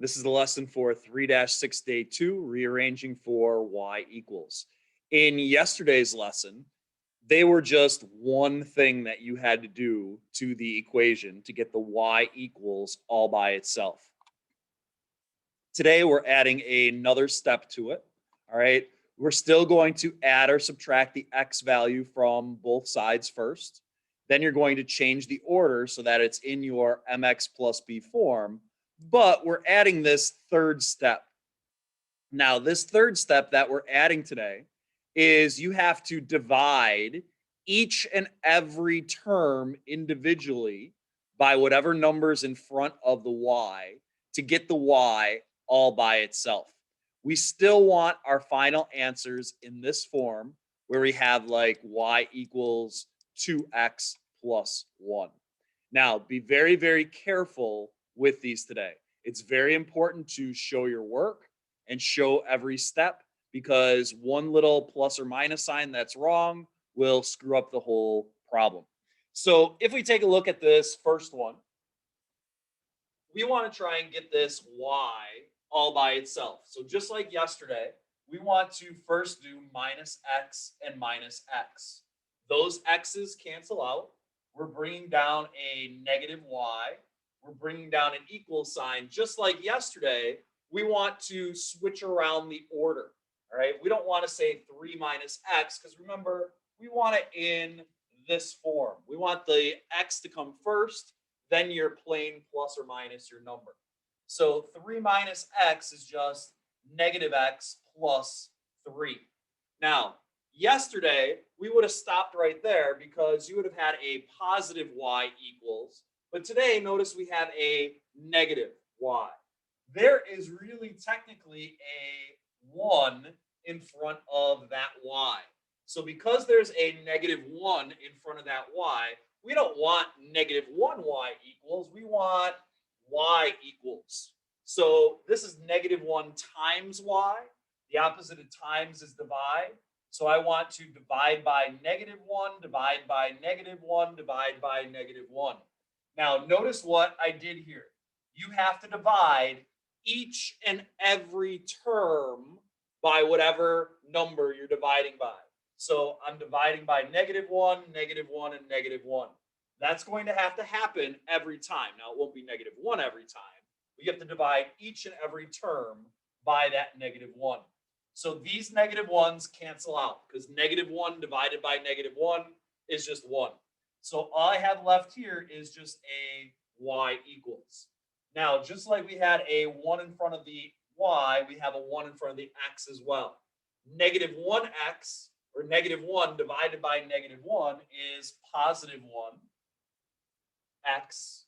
This is the lesson for 3-6 day 2, rearranging for y equals. In yesterday's lesson, they were just one thing that you had to do to the equation to get the y equals all by itself. Today, we're adding another step to it. All right. We're still going to add or subtract the x value from both sides first. Then you're going to change the order so that it's in your mx plus b form. But we're adding this third step. Now, this third step that we're adding today is you have to divide each and every term individually by whatever number's in front of the y to get the y all by itself. We still want our final answers in this form where we have like y equals 2x plus 1. Now, be very, very careful with these today. It's very important to show your work and show every step, because one little plus or minus sign that's wrong will screw up the whole problem. So if we take a look at this first one, we want to try and get this y all by itself. So just like yesterday, we want to first do minus x and minus x. Those x's cancel out. We're bringing down a negative y. We're bringing down an equal sign. Just like yesterday, we want to switch around the order. All right. We don't want to say 3 minus x, because remember, we want it in this form. We want the x to come first, then your plain plus or minus your number. So 3 minus x is just negative x plus 3. Now, yesterday, we would have stopped right there because you would have had a positive y equals. But today, notice we have a negative y. There is really technically a 1 in front of that y. So because there's a negative 1 in front of that y, we don't want negative 1y equals. We want y equals. So this is negative 1 times y. The opposite of times is divide. So I want to divide by negative 1, divide by negative 1, divide by negative 1. Now, notice what I did here. You have to divide each and every term by whatever number you're dividing by. So I'm dividing by negative 1, and negative 1. That's going to happen every time. Now, it won't be negative 1 every time. You have to divide each and every term by that negative 1. So these negative 1's cancel out, because negative 1 divided by negative 1 is just 1. So all I have left here is just a y equals. Now, just like we had a 1 in front of the y, we have a 1 in front of the x as well. Negative 1x, or negative 1 divided by negative 1, is positive 1x.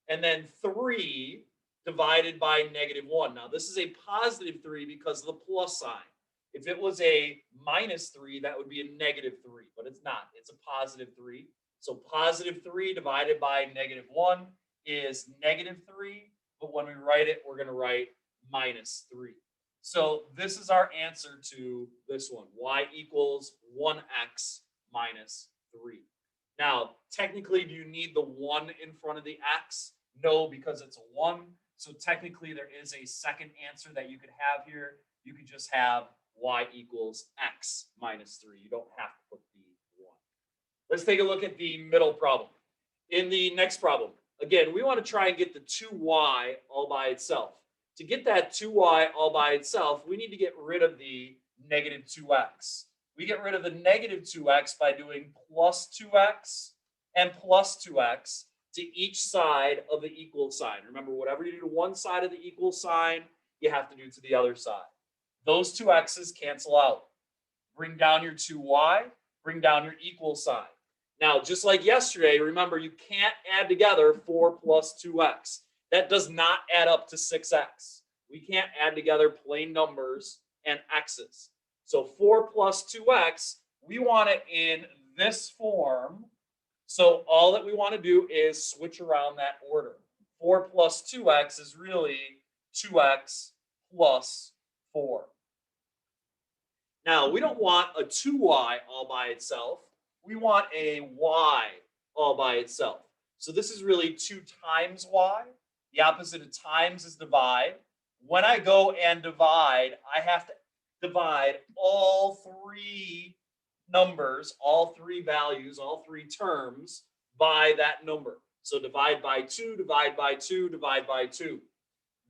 And then 3 divided by negative 1. Now, this is a positive 3 because of the plus sign. If it was a minus 3, that would be a negative 3, but it's not. It's a positive 3. So positive 3 divided by negative 1 is negative 3, but when we write it, we're going to write minus 3. So this is our answer to this one. Y equals 1x minus 3. Now, technically, do you need the 1 in front of the x? No, because it's a 1. So technically, there is a second answer that you could have here. You could just have y equals x minus 3. You don't have to put the 1. Let's take a look at the middle problem. In the next problem, again, we want to try and get the 2y all by itself. To get that 2y all by itself, we need to get rid of the negative 2x. We get rid of the negative 2x by doing plus 2x and plus 2x to each side of the equal sign. Remember, whatever you do to one side of the equal sign, you have to do to the other side. Those two x's cancel out. Bring down your 2y, bring down your equal sign. Now, just like yesterday, remember, you can't add together 4 plus 2x. That does not add up to 6x. We can't add together plain numbers and x's. So 4 plus 2x, we want it in this form. So all that we want to do is switch around that order. 4 plus 2x is really 2x plus 4. Now, we don't want a 2y all by itself. We want a y all by itself. So this is really 2 times y. The opposite of times is divide. When I go and divide, I have to divide all three numbers, all three values, all three terms by that number. So divide by 2, divide by 2, divide by 2.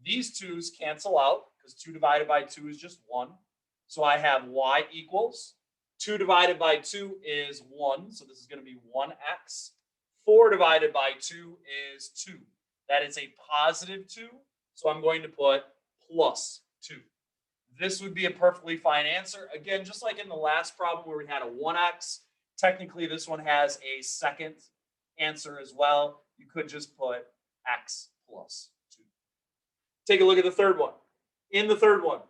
These 2's cancel out because 2 divided by 2 is just 1. So I have y equals 2 divided by 2 is 1. So this is going to be 1x. 4 divided by 2 is 2. That is a positive 2. So I'm going to put plus 2. This would be a perfectly fine answer. Again, just like in the last problem where we had a 1x, technically this one has a second answer as well. You could just put x plus 2. Take a look at the third one. In the third one,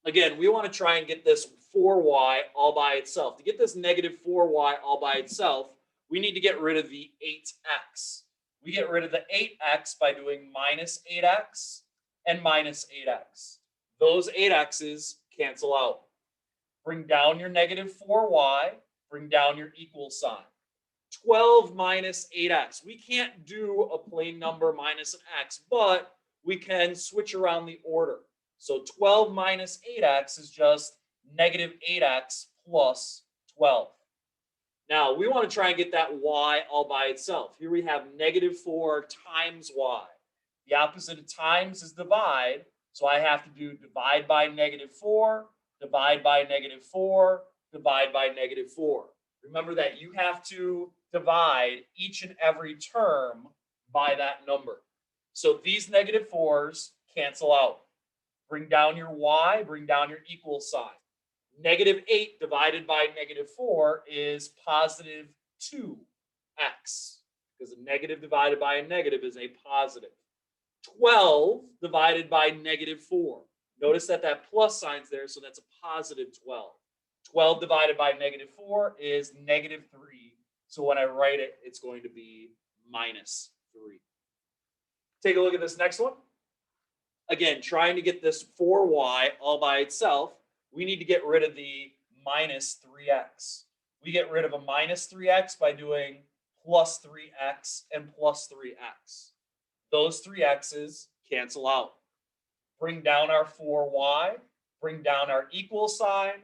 again, we want to try and get this 4y all by itself. To get this negative 4y all by itself, we need to get rid of the 8x. We get rid of the 8x by doing minus 8x and minus 8x. Those 8x's cancel out. Bring down your negative 4y, bring down your equal sign. 12 minus 8x. We can't do a plain number minus an x, but we can switch around the order. So 12 minus 8x is just negative 8x plus 12. Now, we want to try and get that y all by itself. Here we have negative 4 times y. The opposite of times is divide. So I have to do divide by negative 4, divide by negative 4, divide by negative 4. Remember that you have to divide each and every term by that number. So these negative 4's cancel out. Bring down your y, bring down your equal sign. Negative 8 divided by negative 4 is positive 2x, because a negative divided by a negative is a positive. 12 divided by negative 4. Notice that that plus sign's there, so that's a positive 12. 12 divided by negative 4 is negative 3. So when I write it, it's going to be minus 3. Take a look at this next one. Again, trying to get this 4y all by itself, we need to get rid of the minus 3x. We get rid of a minus 3x by doing plus 3x and plus 3x. Those 3x's cancel out. Bring down our 4y, bring down our equal sign.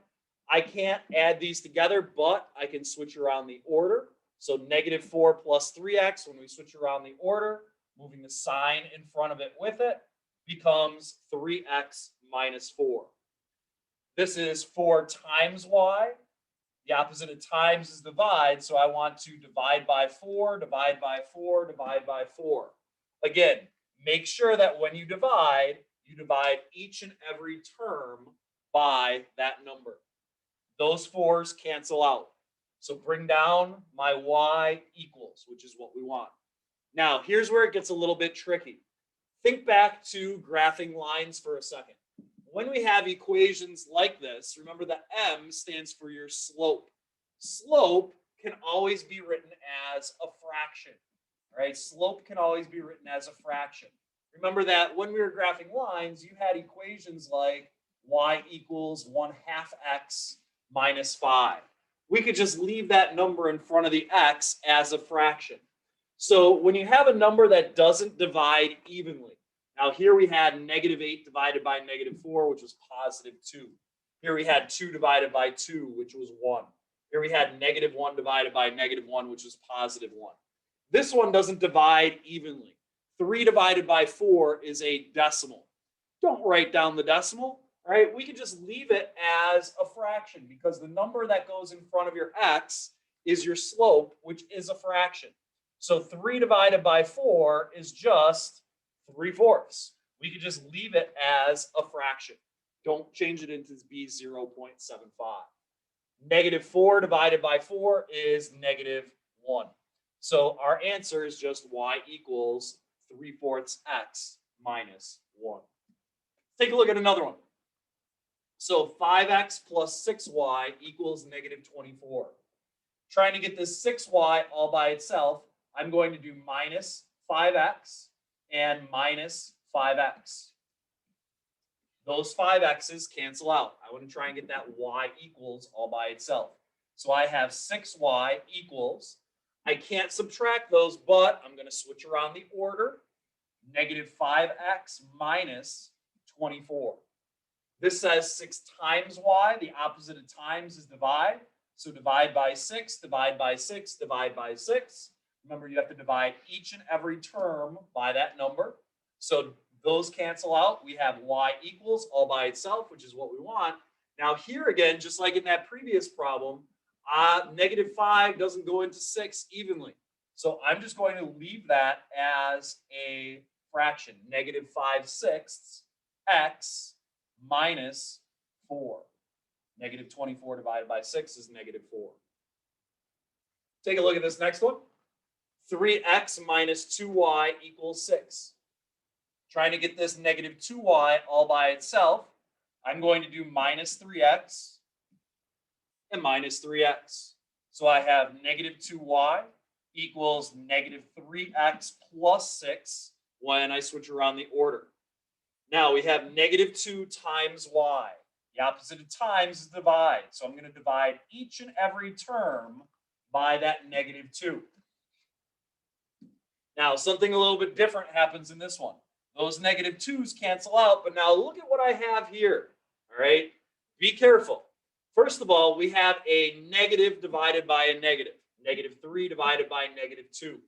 I can't add these together, but I can switch around the order. So negative 4 plus 3x, when we switch around the order, moving the sign in front of it with it, becomes 3x minus 4. This is 4 times y. The opposite of times is divide, so I want to divide by 4, divide by 4, divide by 4. Again, make sure that when you divide each and every term by that number. Those 4's cancel out. So bring down my y equals, which is what we want. Now, here's where it gets a little bit tricky. Think back to graphing lines for a second. When we have equations like this, remember the m stands for your slope. Slope can always be written as a fraction, right? Slope can always be written as a fraction. Remember that when we were graphing lines, you had equations like y equals 1/2 x minus 5. We could just leave that number in front of the x as a fraction. So when you have a number that doesn't divide evenly, now here we had negative 8 divided by negative 4, which was positive 2. Here we had 2 divided by 2, which was 1. Here we had negative 1 divided by negative 1, which was positive 1. This one doesn't divide evenly. 3 divided by 4 is a decimal. Don't write down the decimal, right? We can just leave it as a fraction because the number that goes in front of your x is your slope, which is a fraction. So 3 divided by 4 is just 3/4. We could just leave it as a fraction. Don't change it into b 0.75. Negative 4 divided by 4 is negative 1. So our answer is just y equals 3/4 x minus 1. Take a look at another one. So 5x plus 6y equals negative 24. Trying to get this 6y all by itself, I'm going to do minus 5x and minus 5x. Those 5x's cancel out. I want to try and get that y equals all by itself. So I have 6y equals, I can't subtract those, but I'm going to switch around the order. Negative 5x minus 24. This says 6 times y. The opposite of times is divide. So divide by 6, divide by 6, divide by 6. Remember, you have to divide each and every term by that number. So those cancel out. We have y equals all by itself, which is what we want. Now here again, just like in that previous problem, -5 doesn't go into 6 evenly. So I'm just going to leave that as a fraction, -5/6 x minus 4. -24 divided by 6 is -4. Take a look at this next one. 3x minus 2y equals 6. Trying to get this -2y all by itself, I'm going to do minus 3x and minus 3x. So I have -2y equals -3x plus 6 when I switch around the order. Now we have -2 times y. The opposite of times is divide. So I'm going to divide each and every term by that -2. Now something a little bit different happens in this one. Those -2's cancel out, but now look at what I have here. All right, be careful. First of all, we have a negative divided by a negative. -3 divided by -2.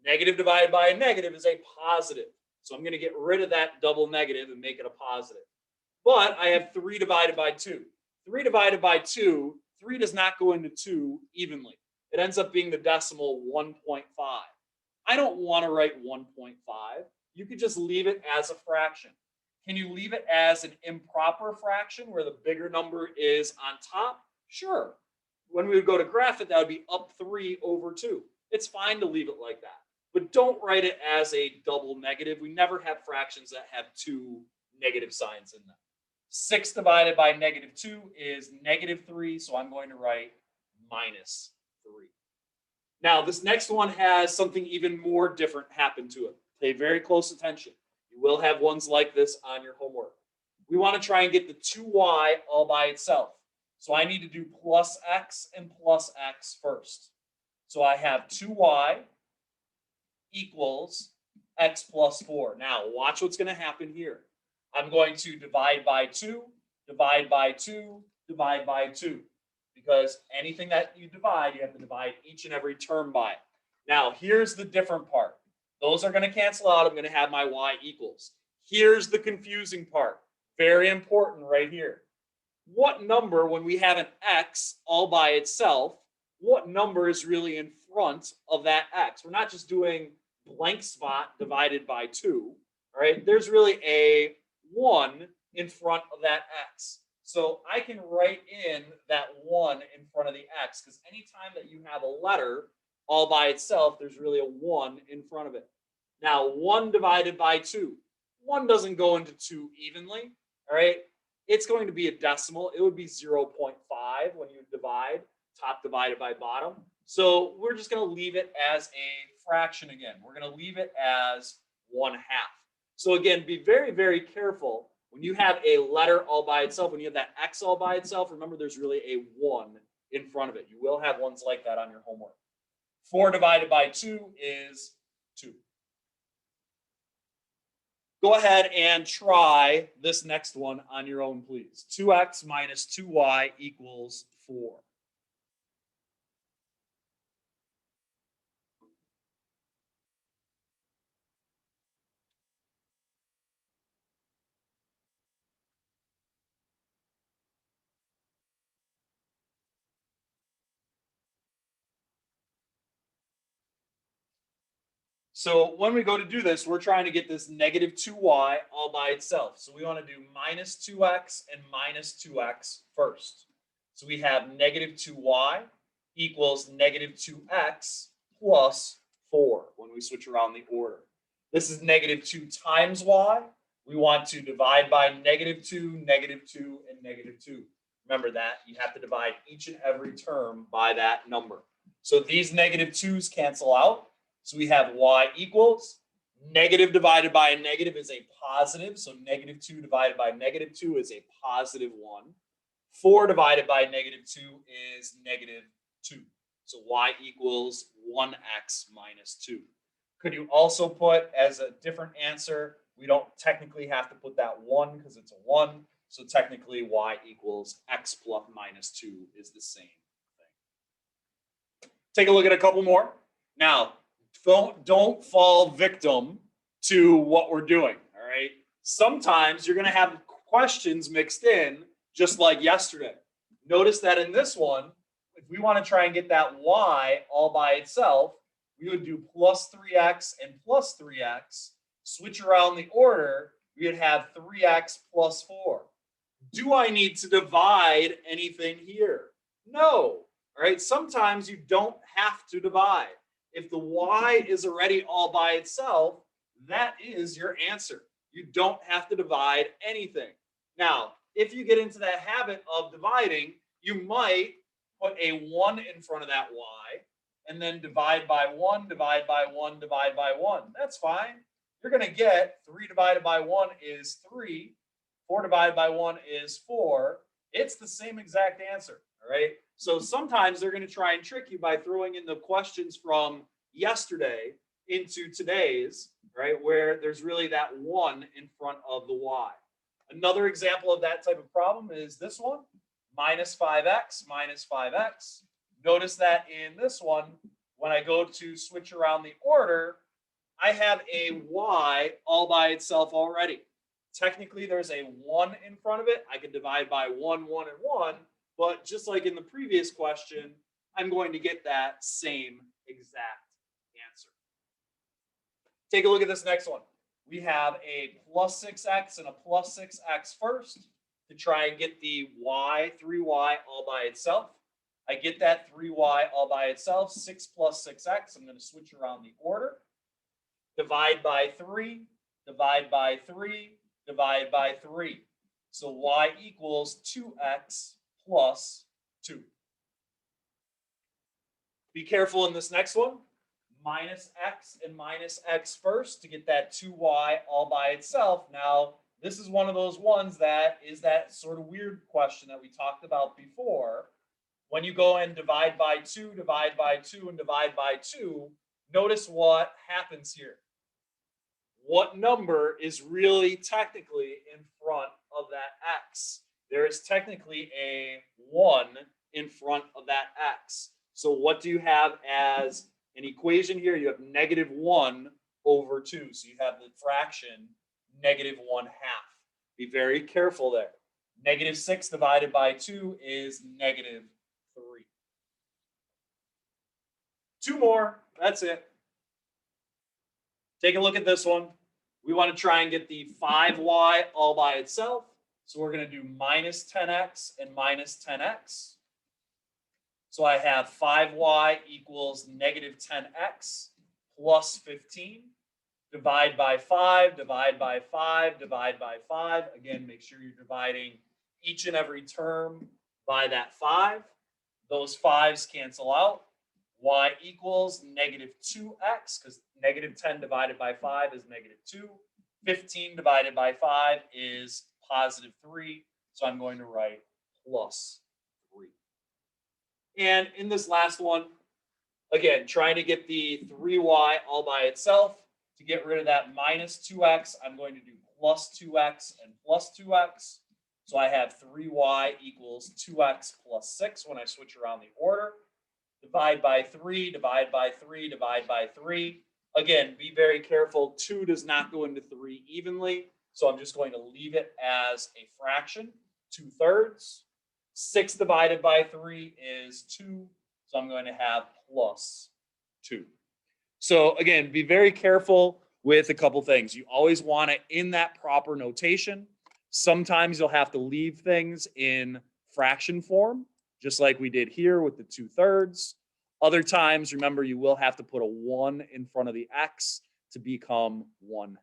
Negative divided by a negative is a positive. So I'm going to get rid of that double negative and make it a positive. But I have 3 divided by 2. 3 divided by 2, 3 does not go into 2 evenly. It ends up being the decimal 1.5. I don't want to write 1.5. You could just leave it as a fraction. Can you leave it as an improper fraction where the bigger number is on top? Sure. When we would go to graph it, that would be up 3 over 2. It's fine to leave it like that. But don't write it as a double negative. We never have fractions that have 2 negative signs in them. 6 divided by -2 is -3, so I'm going to write -3. Now, this next one has something even more different happen to it. Pay very close attention. You will have ones like this on your homework. We want to try and get the 2y all by itself. So I need to do plus x and plus x first. So I have 2y equals x plus 4. Now, watch what's going to happen here. I'm going to divide by 2, divide by 2, divide by 2. Because anything that you divide, you have to divide each and every term by it. Now, here's the different part. Those are going to cancel out. I'm going to have my y equals. Here's the confusing part. Very important right here. What number, when we have an x all by itself, what number is really in front of that x? We're not just doing blank spot divided by 2. All right, there's really a 1 in front of that x. So I can write in that 1 in front of the x, because anytime that you have a letter all by itself, there's really a 1 in front of it. Now, 1 divided by 2. 1 doesn't go into 2 evenly, all right? It's going to be a decimal. It would be 0.5 when you divide, top divided by bottom. So we're just going to leave it as a fraction again. We're going to leave it as 1/2. So again, be very, very careful. When you have a letter all by itself, when you have that x all by itself, remember there's really a 1 in front of it. You will have ones like that on your homework. 4 divided by 2 is 2. Go ahead and try this next one on your own, please. 2x minus 2y equals 4. So when we go to do this, we're trying to get this -2y all by itself. So we want to do minus 2x and minus 2x first. So we have -2y equals -2x plus 4 when we switch around the order. This is -2 times y. We want to divide by -2, -2, and -2. Remember that. You have to divide each and every term by that number. So these -2's cancel out. So we have y equals negative divided by a negative is a positive. So -2 divided by -2 is a positive 1. 4 divided by -2 is -2. So y equals 1x minus 2. Could you also put as a different answer We don't technically have to put that 1 because it's a 1. So technically y equals x plus minus 2 is the same thing. Take a look at a couple more. Now, don't fall victim to what we're doing, all right? Sometimes you're going to have questions mixed in just like yesterday. Notice that in this one, if we want to try and get that y all by itself, we would do plus 3x and plus 3x. Switch around the order, we would have 3x plus 4. Do I need to divide anything here? No. All right, sometimes you don't have to divide. If the y is already all by itself, that is your answer. You don't have to divide anything. Now, if you get into that habit of dividing, you might put a 1 in front of that y and then divide by 1, divide by 1, divide by 1. That's fine. You're going to get 3 divided by 1 is 3. 4 divided by 1 is 4. It's the same exact answer, all right? So sometimes they're going to try and trick you by throwing in the questions from yesterday into today's, right, where there's really that 1 in front of the y. Another example of that type of problem is this one, minus 5x minus 5x. Notice that in this one, when I go to switch around the order, I have a y all by itself already. Technically, there's a 1 in front of it. I can divide by 1, 1, and 1. But just like in the previous question, I'm going to get that same exact answer. Take a look at this next one. We have a plus 6x and a plus 6x first to try and get the y, 3y all by itself. I get that 3y all by itself, 6 plus 6x. I'm going to switch around the order. Divide by 3, divide by 3, divide by 3. So y equals 2x plus 2. Be careful in this next one. Minus x and minus x first to get that 2y all by itself. Now, this is one of those ones that is that sort of weird question that we talked about before. When you go and divide by 2, divide by 2, and divide by 2, notice what happens here. What number is really technically in front of that x? There is technically a 1 in front of that x. So what do you have as an equation here? You have negative 1 over 2. So you have the fraction negative 1/2. Be very careful there. Negative 6 divided by 2 is negative 3. 2 more. That's it. Take a look at this one. We want to try and get the 5y all by itself. So we're going to do minus 10x and minus 10x. So I have 5y equals negative 10x plus 15. Divide by 5, divide by 5, divide by 5. Again, make sure you're dividing each and every term by that 5. Those 5s cancel out. Y equals negative 2x, because negative 10 divided by 5 is negative 2. 15 divided by 5 is positive 3. So I'm going to write plus 3. And in this last one, again, trying to get the 3y all by itself. To get rid of that minus 2x, I'm going to do plus 2x and plus 2x. So I have 3y equals 2x plus 6 when I switch around the order. Divide by 3, divide by 3, divide by 3. Again, be very careful. 2 does not go into 3 evenly. So I'm just going to leave it as a fraction, 2/3. 6 divided by 3 is 2. So I'm going to have plus 2. So again, be very careful with a couple things. You always want it in that proper notation. Sometimes you'll have to leave things in fraction form, just like we did here with the 2/3. Other times, remember, you will have to put a 1 in front of the x to become 1/2.